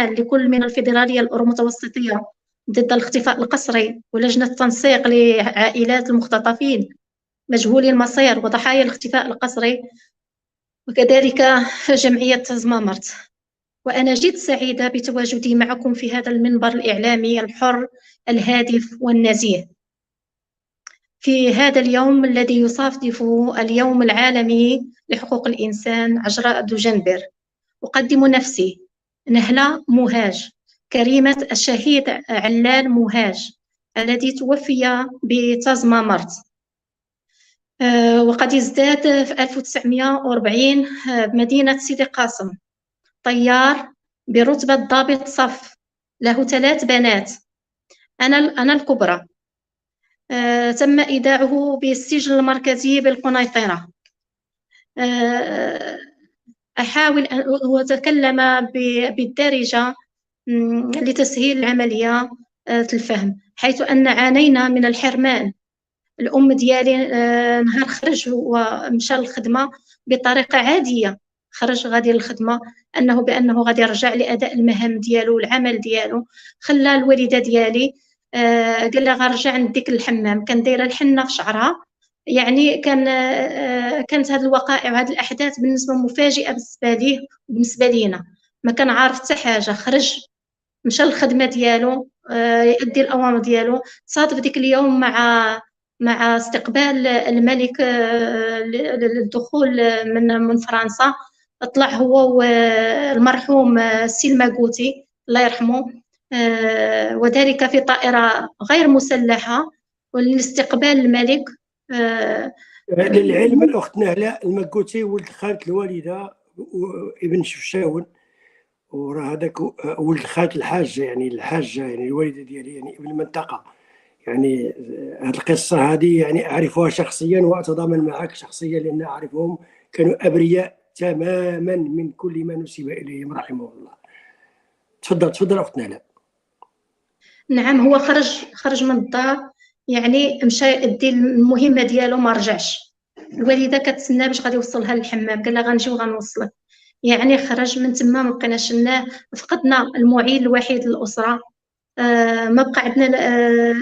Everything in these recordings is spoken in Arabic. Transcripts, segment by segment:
لكل من الفيدرالية الأورو-متوسطية ضد الاختفاء القسري ولجنة تنسيق لعائلات المختطفين مجهولي المصير وضحايا الاختفاء القسري، وكذلك جمعية تزمامرت. وأنا جد سعيدة بتواجدي معكم في هذا المنبر الإعلامي الحر الهادف والنزيه في هذا اليوم الذي يصادف اليوم العالمي لحقوق الإنسان عجراء دوجنبر. أقدم نفسي نهلة مهاج، كريمة الشهيد علال مهاج الذي توفي بتزمامرت، وقد ازداد في 1940 بمدينة سيدي قاسم، طيار برتبة ضابط صف، له 3 بنات، أنا الكبرى. تم إيداعه بالسجن المركزي بالقنيطرة. أحاول أن أتكلم بالدارجة لتسهيل العملية الفهم، حيث أن عانينا من الحرمان. الأم ديالي نهار خرج ومشى للخدمة بطريقة عادية، خرج غادي للخدمة بأنه غادي يرجع لأداء المهام ديالو والعمل ديالو، خلى الوالدة ديالي قال لها غنرجع نديك للحمام، كان دايره الحنه في شعرها. يعني كانت هذه الوقائع وهذه الاحداث بالنسبه مفاجئه بالنسبه ليه وبالنسبه لينا، ما كان عارف حتى حاجه. خرج مشى للخدمه ديالو يؤدي الاوامر ديالو. صادف ديك اليوم مع استقبال الملك للدخول من فرنسا، طلع هو والمرحوم السي الماكوتي الله يرحمه، وذلك في طائرة غير مسلحة ولاستقبال الملك. للعلم الأخت نهلة الماكوتي ولد خالة الوالدة وابن شفشاون، وراه هذاك ولد خالة الحاجة، يعني الحاجة يعني الوالدة ديالي، يعني ابن المنطقة. يعني هذه القصة هذه يعني أعرفها شخصيا وأتضامن معك شخصيا، لأن أعرفهم كانوا أبرياء تماما من كل ما نسب إليهم رحمه الله. تفضل أخت نهلة. نعم، هو خرج من الدار، يعني مشى يدي المهمة ديالو ما رجعش. الوالدة كتسناه باش غادي يوصلها للحمام، قال لها غنجيو غنوصلك. يعني خرج من تما، ما بقيناش لناه، فقدنا المعين الوحيد للأسرة. ما بقى عندنا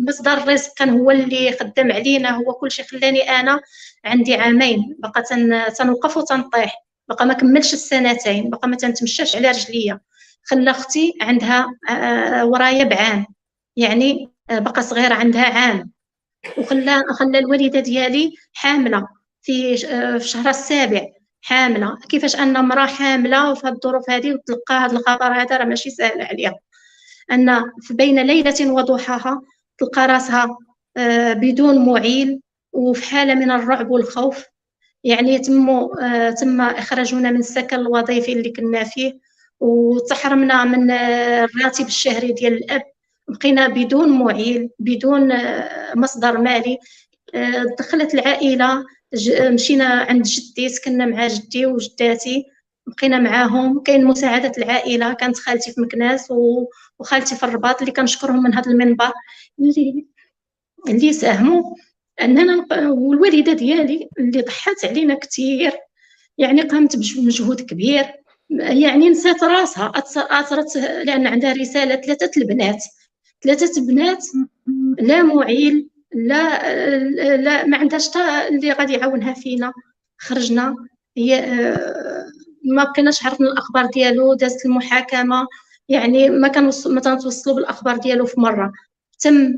مصدر الرزق، كان هو اللي خدام علينا، هو كلشي. خلاني انا عندي عامين باقا تنوقف وتنطيح، باقا ما كملش السنتين، باقا ما تنتمشاش على رجليا. خلى اختي عندها ورايا بعام، يعني باقا صغيره عندها عام. وخلى الوالده ديالي حامله في الشهر السابع، حامله. كيفاش ان امراه حامله وفي هذه الظروف هذه وتلقى هذا الخبر هذا، راه ماشي سهل عليها، أن في بين ليلة وضحاها تلقى راسها بدون معيل وفي حالة من الرعب والخوف. يعني تم إخراجنا من السكن الوظيفي اللي كنا فيه، وتحرمنا من الراتب الشهري ديال الأب. بقينا بدون معيل، بدون مصدر مالي. دخلت العائلة، مشينا عند جدي، سكننا مع جدي وجداتي، بقينا معاهم. كاين مساعدة العائلة، كانت خالتي في مكناس وخالتي في الرباط، اللي كنشكرهم من هذا المنبر اللي ساهموا اننا. والوالده ديالي اللي ضحات علينا كثير، يعني قامت بمجهود كبير. يعني نسات راسها، اثرت، لان عندها رساله. 3 بنات، لا معيل، لا ما عندهاش حتى اللي غادي يعاونها فينا. خرجنا، هي ما بقيناش عرفنا الاخبار ديالو. دازت المحاكمه، يعني ما تنتوصلوا بالاخبار ديالو. في مره تم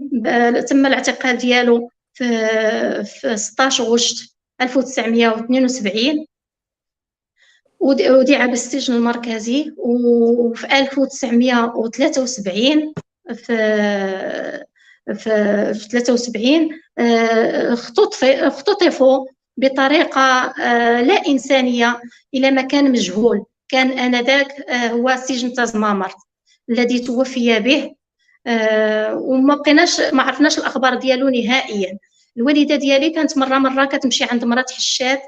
الاعتقال ديالو في 16 غشت 1972، وديع بالسجن المركزي. وفي 1973 في 73 اختطفوا بطريقة لا إنسانية إلى مكان مجهول. كان آنذاك هو سجن تزمامرت الذي توفي به. وما بقيناش، ما عرفناش الأخبار ديالو نهائيا. الوالدة ديالي كانت مرة كتمشي عند مرات حشاد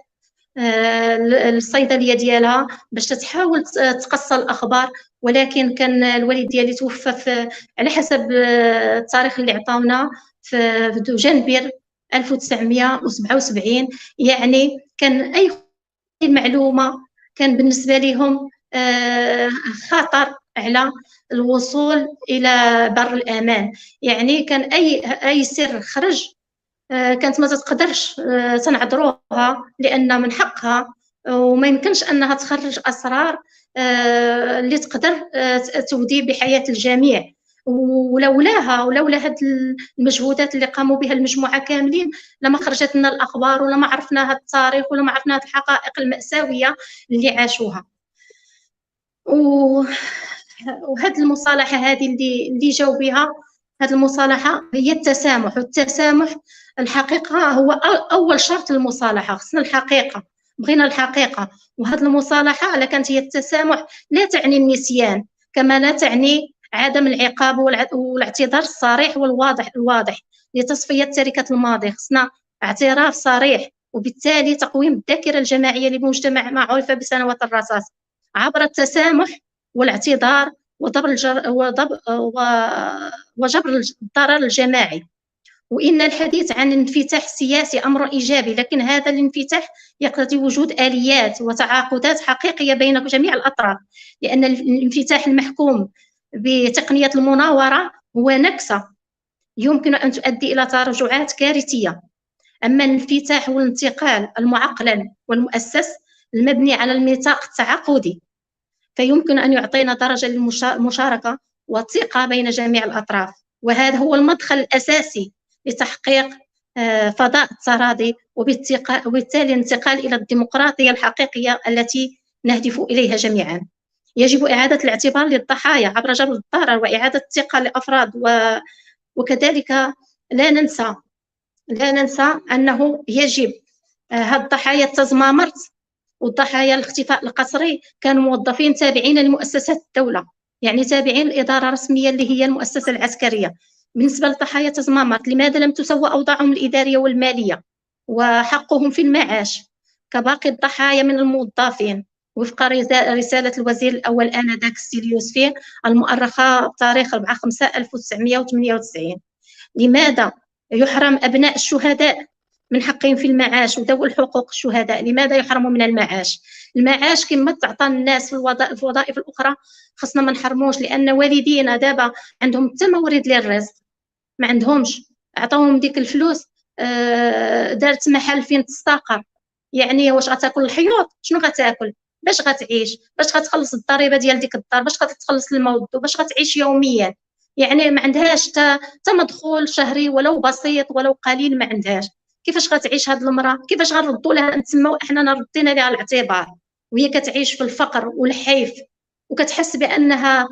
الصيدليه ديالها باش تحاول تقصى الاخبار، ولكن كان الوالد ديالي توفى على حسب التاريخ اللي عطاونا في دوجنبر 1977. يعني كان اي معلومه كان بالنسبه لهم خطر على الوصول الى بر الامان. يعني كان اي سر خرج كانت ما تقدرش تنعذروها لان من حقها، وما يمكنش انها تخرج اسرار اللي تقدر تودي بحياه الجميع. ولولا هاد المجهودات اللي قاموا بها المجموعه كاملين لما خرجت لنا الاخبار، ولا ما عرفنا هذا التاريخ، ولا ما عرفنا هذه الحقائق المأساويه اللي عاشوها. وهاد المصالحه هذه اللي جاوا بها، هاد المصالحه هي التسامح. والتسامح الحقيقه هو اول شرط للمصالحه. خصنا الحقيقه، بغينا الحقيقه. وهاد المصالحه الا كانت هي التسامح لا تعني النسيان، كما لا تعني عدم العقاب والاعتذار الصريح والواضح لتصفيه تركه الماضي. خصنا اعتراف صريح، وبالتالي تقويم الذاكره الجماعيه لمجتمع ما عرف بسنوات الرصاص عبر التسامح والاعتذار وجبر الضرر الجماعي. وإن الحديث عن الانفتاح السياسي أمر إيجابي، لكن هذا الانفتاح يقتضي وجود آليات وتعاقدات حقيقية بين جميع الأطراف، لأن الانفتاح المحكوم بتقنية المناورة هو نكسة يمكن أن تؤدي إلى تراجعات كارثية. أما الانفتاح والانتقال المعقل والمؤسس المبني على الميثاق التعاقدي فيمكن أن يعطينا درجة للمشاركة والثقة بين جميع الأطراف، وهذا هو المدخل الأساسي لتحقيق فضاء التراضي، وبالتالي الانتقال إلى الديمقراطية الحقيقية التي نهدف إليها جميعا. يجب إعادة الاعتبار للضحايا عبر جبر الضرر وإعادة الثقة للأفراد، وكذلك لا ننسى أنه يجب هاد الضحايا التزمامرت والضحايا الاختفاء القسري كانوا موظفين تابعين لمؤسسات الدولة، يعني تابعين الإدارة الرسمية اللي هي المؤسسة العسكرية. بالنسبة لضحايا تزمامرت، لماذا لم تسوى أوضاعهم الإدارية والمالية وحقهم في المعاش كباقي الضحايا من الموظفين وفق رسالة الوزير الأول آنذاك السيد يوسفي المؤرخة بتاريخ 4/5/1998؟ لماذا يحرم أبناء الشهداء من حقهم في المعاش وذوي الحقوق الشهداء؟ لماذا يحرموا من المعاش؟ المعاش كما تعطى الناس في الوظائف الأخرى خصنا ما نحرموش، لأن والدينا دابا عندهم حتى مورد للرزق، ما عندهمش، عطاوهم ديك الفلوس دارت محل فين تستقر. يعني واش غتاكل الحيوط؟ شنو غتاكل؟ باش غتعيش؟ باش غتخلص الضريبه ديال ديك الدار؟ باش غتخلص الموضوع؟ باش غتعيش يوميا؟ يعني ما عندهاش حتى مدخول شهري ولو بسيط ولو قليل، ما عندهاش. كيفاش غتعيش هاد المراه؟ كيفاش غنردوا لها نتسموا احنا ردينا لها الاعتبار وهي كتعيش في الفقر والحيف وكتحس بانها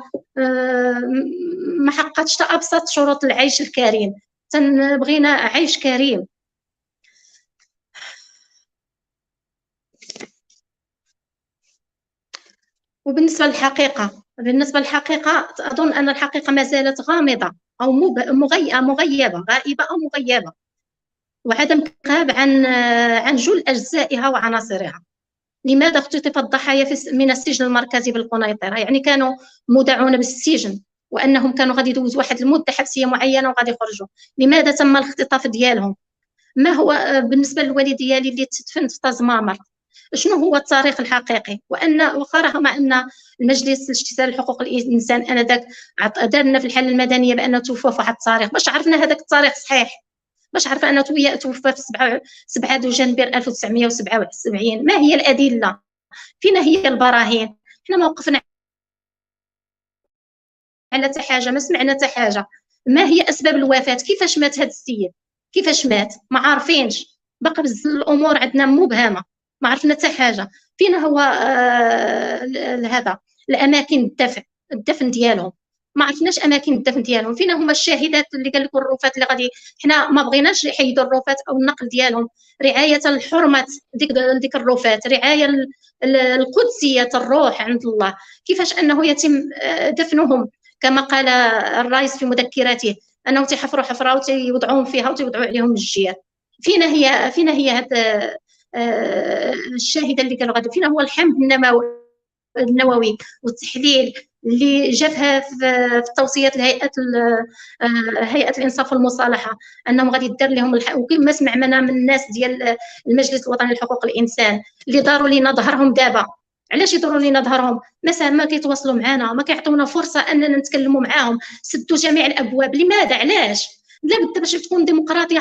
ما حققتش حتى ابسط شروط العيش الكريم؟ بغينا عيش كريم. وبالنسبه للحقيقه اظن ان الحقيقه ما زالت غامضه او مغيبه، غائبه او مغيبه، وعدم كتاب عن جل اجزائها وعناصرها. لماذا اختطف الضحايا من السجن المركزي بالقنيطره؟ يعني كانوا مودعون بالسجن وانهم كانوا غادي يدوزوا واحد المده حبسيه معينه وغادي يخرجوا. لماذا تم الاختطاف ديالهم؟ ما هو بالنسبه للوالد ديالي اللي تدفن في تزمامر؟ شنو هو التاريخ الحقيقي؟ رغم ان المجلس الاستشاري لحقوق الانسان انذاك دار لنا في الحاله المدنيه بانه توفى في واحد التاريخ، باش عرفنا هذاك التاريخ صحيح؟ باش عرفنا انه توفى في 7 دجنبر 1977؟ ما هي الادله؟ فين هي البراهين؟ حنا ما وقفنا على حتى حاجه، ما سمعنا حتى حاجه. ما هي اسباب الوفاه؟ كيفاش مات هذا السيد؟ كيفاش مات؟ ما عارفينش، باقي بزاف الامور عندنا مبهمه، ما عرفنا حتى حاجه. فين هو هذا الاماكن الدفن ديالهم؟ ما عرفناش اماكن الدفن ديالهم. فين هما الشاهدات اللي قال لكم الرفات اللي غادي؟ حنا ما بغيناش يحيدوا الرفات او النقل ديالهم، رعايه الحرمه ديك الرفات، رعايه القدسيه الروح عند الله. كيفاش انه يتم دفنهم كما قال الرئيس في مذكراته انه تيحفروا حفره وتيوضعوهم فيها وتيوضعوا عليهم الجير؟ فين هي هذا الشاهده اللي قالوا غادي؟ فين هو الحمض النووي والتحليل اللي جابها في توصيات هيئه الانصاف والمصالحه انهم غادي يدار لهم وكما سمعنا من الناس ديال المجلس الوطني لحقوق الانسان اللي داروا لينا ظهرهم دابا علاش يدوروا لينا ظهرهم؟ ما كيتواصلوا معنا، ما كيعطيونا فرصه اننا نتكلموا معاهم، سدوا جميع الابواب. لماذا؟ علاش؟ لا بد باش تكون ديمقراطيه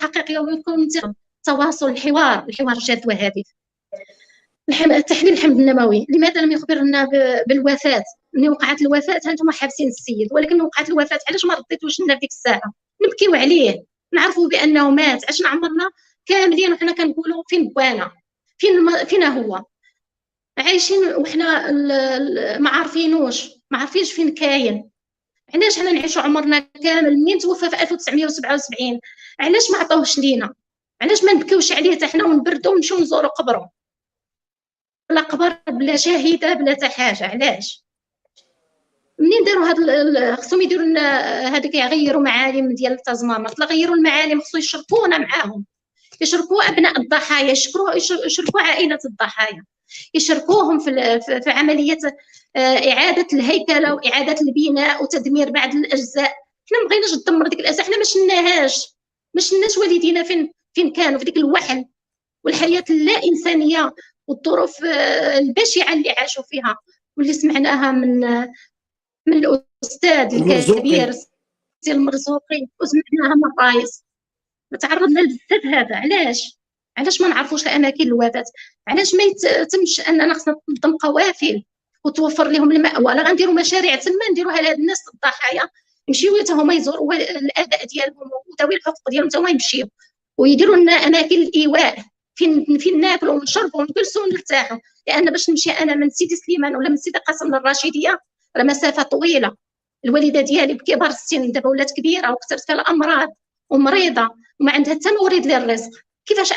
حقيقيه ويكون تواصل، الحوار جاد وهادف. تحليل الحمض النووي، لماذا لم يخبرنا بالوفاه؟ ملي وقعت الوفاه هانتوما حابسين السيد، ولكن ملي وقعت الوفاه علاش ما رديتوش لنا في ديك الساعه؟ نبكيو عليه، نعرفوا بانه مات. عشنا عمرنا كاملين وحنا كنقولوا فين بوانا، فين هو عايشين وحنا ما عارفينوش، ما عارفينش فين كاين. علاش حنا نعيشوا عمرنا كامل؟ منين توفى في 1977 علاش ما عطاوش لينا؟ علاش ما نبكيوش عليه حتى حنا ونبردوا ونمشيو نزوروا قبره؟ بلا قبر بلا شاهده بلا حتى حاجه. علاش؟ منين داروا هاد خصهم يديروا لنا هذيك، يغيروا معالم ديال التزمامرت، لا غيروا المعالم خصو يشركونا معاهم، يشركوا ابناء الضحايا، يشركوا عائله الضحايا، يشركوهم في عمليه اعاده الهيكله واعاده البناء وتدمير بعض الاجزاء. حنا ما بغيناش ندمر ديك الاجزاء، حنا ما شناش والدينا فين كانوا في ديك الوحل والحياه اللا انسانيه والظروف البشعه اللي عاشوا فيها واللي سمعناها من الاستاذ الكبير سي المرزوقي وسمعناها من الرئيس. تعرضنا لبزاف هذا. علاش ما نعرفوش الاماكن الوفاه؟ علاش ما يتمش اننا خصنا تنظم قوافل وتوفر لهم المأوى؟ لا غنديروا مشاريع تما نديروها لهاد الناس الضحايا، يمشيو حتى هما يزوروا الاباء ديالهم وذوي الحقوق ديالهم، حتى هما يمشيو ويديروا لنا اماكن الايواء فين ناكلوا ونشربوا ونجلسوا ونرتاحوا. لان باش نمشي انا من سيدي سليمان ولا من سيدي قاسم للرشيديه راه مسافه طويله. الوالده ديالي بكبار السن دابا ولات كبيره واكثرت فيها الامراض ومريضه وما عندها حتى مورد للرزق. كيفاش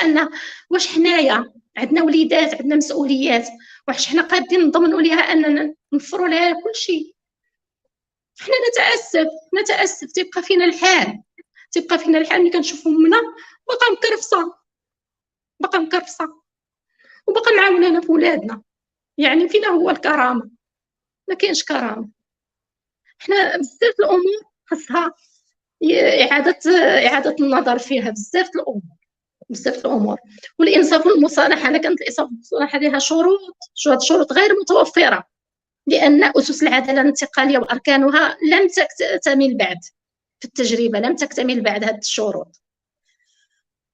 واش حنايا عندنا وليدات، عندنا مسؤوليات، واش حنا قادين نضمنوا ليها اننا نوفروا لها كل شيء؟ حنا نتاسف تبقى فينا الحال ملي كنشوفوا امنا باقا مكرفصه وباقا معاونانا في ولادنا. يعني فينا هو الكرامه؟ ما كاينش كرامه. حنا بزاف الامور خاصها اعاده النظر فيها، بزاف الامور. والانصاف والمصالحه، انا كانت الانصاف والمصالحه لها شروط غير متوفره، لان اسس العداله الانتقاليه واركانها لم تكتمل بعد في التجربه، لم تكتمل بعد هذه الشروط.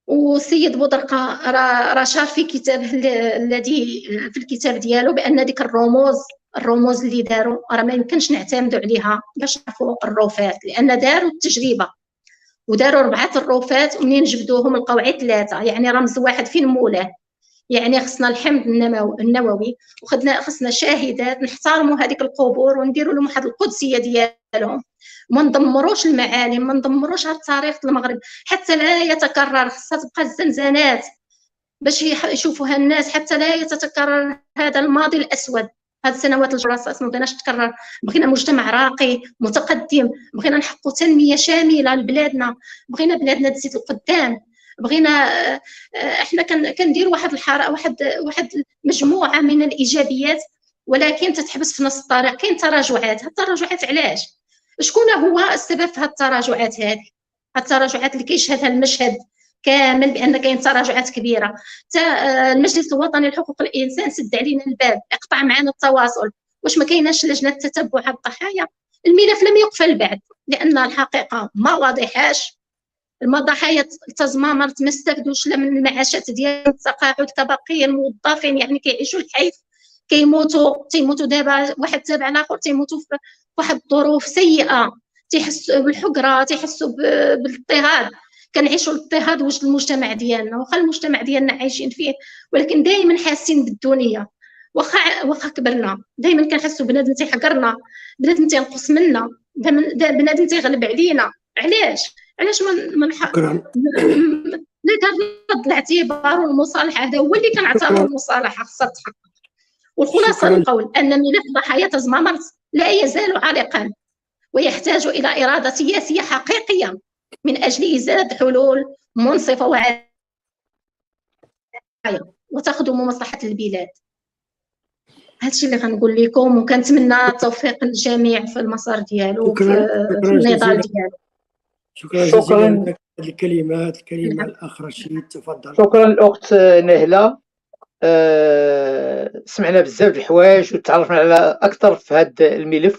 والسيد بودرقه راه شار في كتابه الذي في الكتاب ديالو بان ديك الرموز اللي داروا راه ما يمكنش نعتمدوا عليها باش نعرفوا الروفات، لان داروا التجربه وداروا 4 الروفات ومنين جبدوهم لقاو 3. يعني رمز واحد فين مولاه؟ يعني خصنا الحمض النووي خصنا شاهدات نحترموا هذيك القبور ونديروا لهم واحد القدسيه ديالهم، ما ندمروش المعالم، ما ندمروش هذا التاريخ المغرب حتى لا يتكرر. خصها تبقى الزنزانات باش يشوفوها الناس حتى لا يتكرر هذا الماضي الاسود. هذه السنوات الجراسات ما بغيناش تكرر. بغينا مجتمع راقي متقدم، بغينا نحققوا تنميه شامله لبلادنا، بغينا بلادنا تزيد القدام، بغينا احنا كنديروا واحد مجموعه من الايجابيات، ولكن تتحبس في نص الطريق. كاين تراجعات. التراجعات علاش؟ شكون هو السبب في هذه التراجعات هذه؟ التراجعات اللي كيشهدها المشهد كامل بان كاين تراجعات كبيره. المجلس الوطني لحقوق الانسان سد علينا الباب، اقطع معنا التواصل. واش ما كايناش لجنه تتبع الضحايا؟ الملف لم يقفل بعد لان الحقيقه ما واضحاش. الضحايا تزمامرت ما استفدوش لا من المعاشات ديال التقاعد كبقيه الموظفين، يعني كيعيشوا الحيف، تيموتوا دابا واحد تابع الاخر، تيموتوا في واحد الظروف سيئه، تيحسوا بالحقره، تيحسوا بالاضطهاد. كنعيشوا الاضطهاد وسط المجتمع ديالنا، واخا المجتمع ديالنا عايشين فيه ولكن دائما حاسين بالدونيه. واخا كبرنا دائما كنحسوا بنادم تيحقرنا، بنادم تينقص منا، بنادم تيغلب علينا. علاش ما شكرا. الاعتبار والمصالحه هذا هو اللي كنعتبر المصالحه خصها تحقق. والخلاصه القول ان ملف ضحايا تزمامرت لا يزال عالقا ويحتاج الى اراده سياسيه حقيقيه من اجل ايجاد حلول منصفه وعادله وتخدم مصلحه البلاد. هادشي اللي غنقول لكم، وكنتمنى التوفيق للجميع في المسار ديالو في النضال ديالو. شكرا جزيلا. الكلمات. الكلمة الأخ رشيد، تفضل. شكرا الأخت نهلة. سمعنا بزاف د الحوايج وتعرفنا على أكثر في هذا الملف.